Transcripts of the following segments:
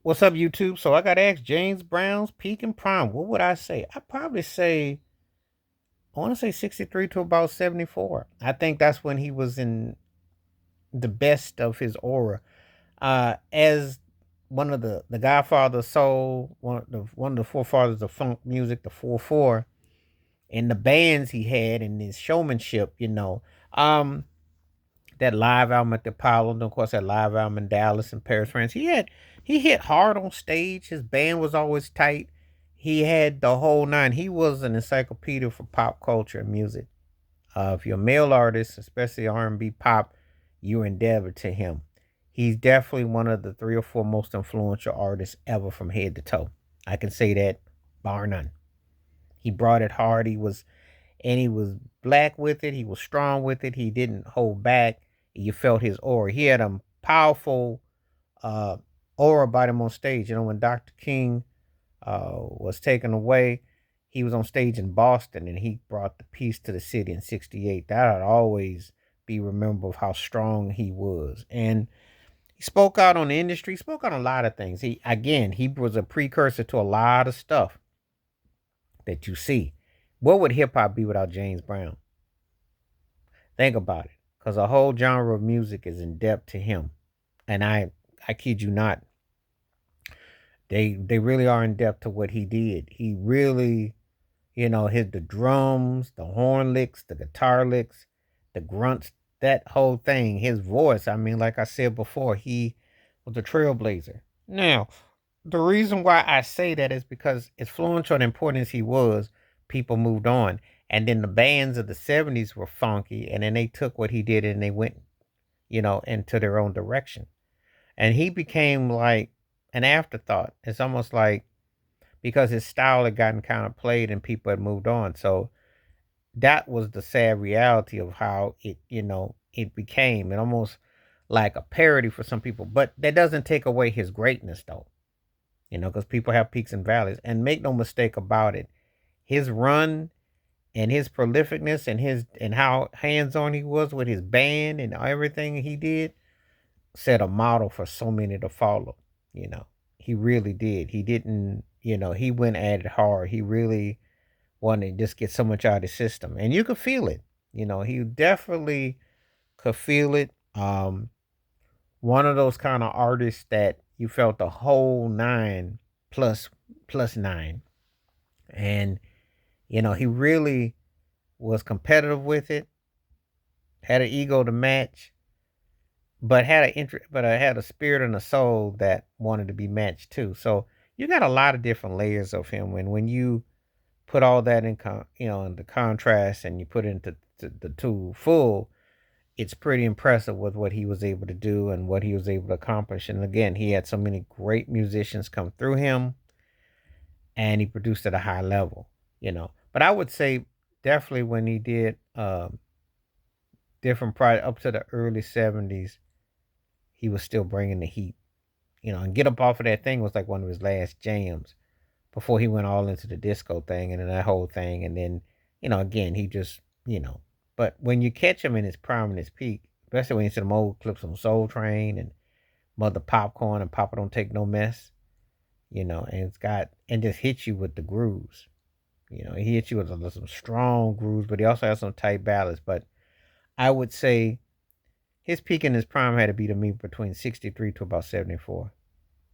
What's up, YouTube? So I got to ask James Brown's peak and prime. What would I say? I'd probably say, I want to say 63 to about 74. I think that's when he was in the best of his aura. As one of the Godfather of Soul, one of the forefathers of funk music, the 4-4, and the bands he had and his showmanship. Um, that live album at the Apollo, and of course that live album in Dallas and Paris, France. He hit hard on stage. His band was always tight. He had the whole nine. He was an encyclopedia for pop culture and music. If you're a male artist, especially R&B pop, you endeavor to him. He's definitely one of the three or four most influential artists ever from head to toe. I can say that bar none. He brought it hard. He was black with it. He was strong with it. He didn't hold back. You felt his aura. He had a powerful uh, aura about him on stage. When Dr. King was taken away, he was on stage in Boston and he brought the peace to the city in '68. That'll always be remembered of how strong he was. And he spoke out on the industry, spoke on a lot of things. He was a precursor to a lot of stuff that you see. What would hip hop be without James Brown? Think about it, because a whole genre of music is in depth to him, and I kid you not, they really are in depth to what he did. He really, hit the drums, the horn licks, the guitar licks, the grunts, that whole thing. His voice, I mean, like I said before, he was a trailblazer. Now, the reason why I say that is because as influential and important as he was, people moved on. And then the bands of the '70s were funky, and then they took what he did and they went, into their own direction. And he became like an afterthought. It's almost like because his style had gotten kind of played and people had moved on. So that was the sad reality of how it became. And almost like a parody for some people. But that doesn't take away his greatness though. Because people have peaks and valleys. And make no mistake about it, his run and his prolificness and how hands on he was with his band and everything he did set a model for so many to follow. You know, he really did. He didn't. He went at it hard. He really wanted to just get so much out of his system, and you could feel it. He definitely could feel it. One of those kind of artists that you felt the whole nine plus nine, and he really was competitive with it, had an ego to match, but had a spirit and a soul that wanted to be matched too. So you got a lot of different layers of him, and when you put all that in the contrast and you put it into the two full, it's pretty impressive with what he was able to do and what he was able to accomplish. And again, he had so many great musicians come through him, and he produced at a high level. But I would say definitely when he did different projects up to the early '70s, he was still bringing the heat. And Get Up Off of That Thing was like one of his last jams before he went all into the disco thing and then that whole thing. And then, again, he just. But when you catch him in his prime and his peak, especially when you see them old clips on Soul Train and Mother Popcorn and Papa Don't Take No Mess, and and just hits you with the grooves. He hits you with some strong grooves, but he also has some tight ballads. But I would say his peak and his prime had to be to me between 63 to about 74.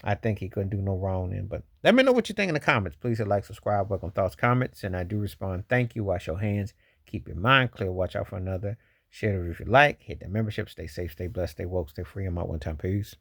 I think he couldn't do no wrong then. But let me know what you think in the comments. Please hit like, subscribe, welcome thoughts, comments, and I do respond. Thank you. Wash your hands. Keep your mind clear. Watch out for another. Share it if you like. Hit the membership. Stay safe, stay blessed, stay woke, stay free. I'm out one time. Peace.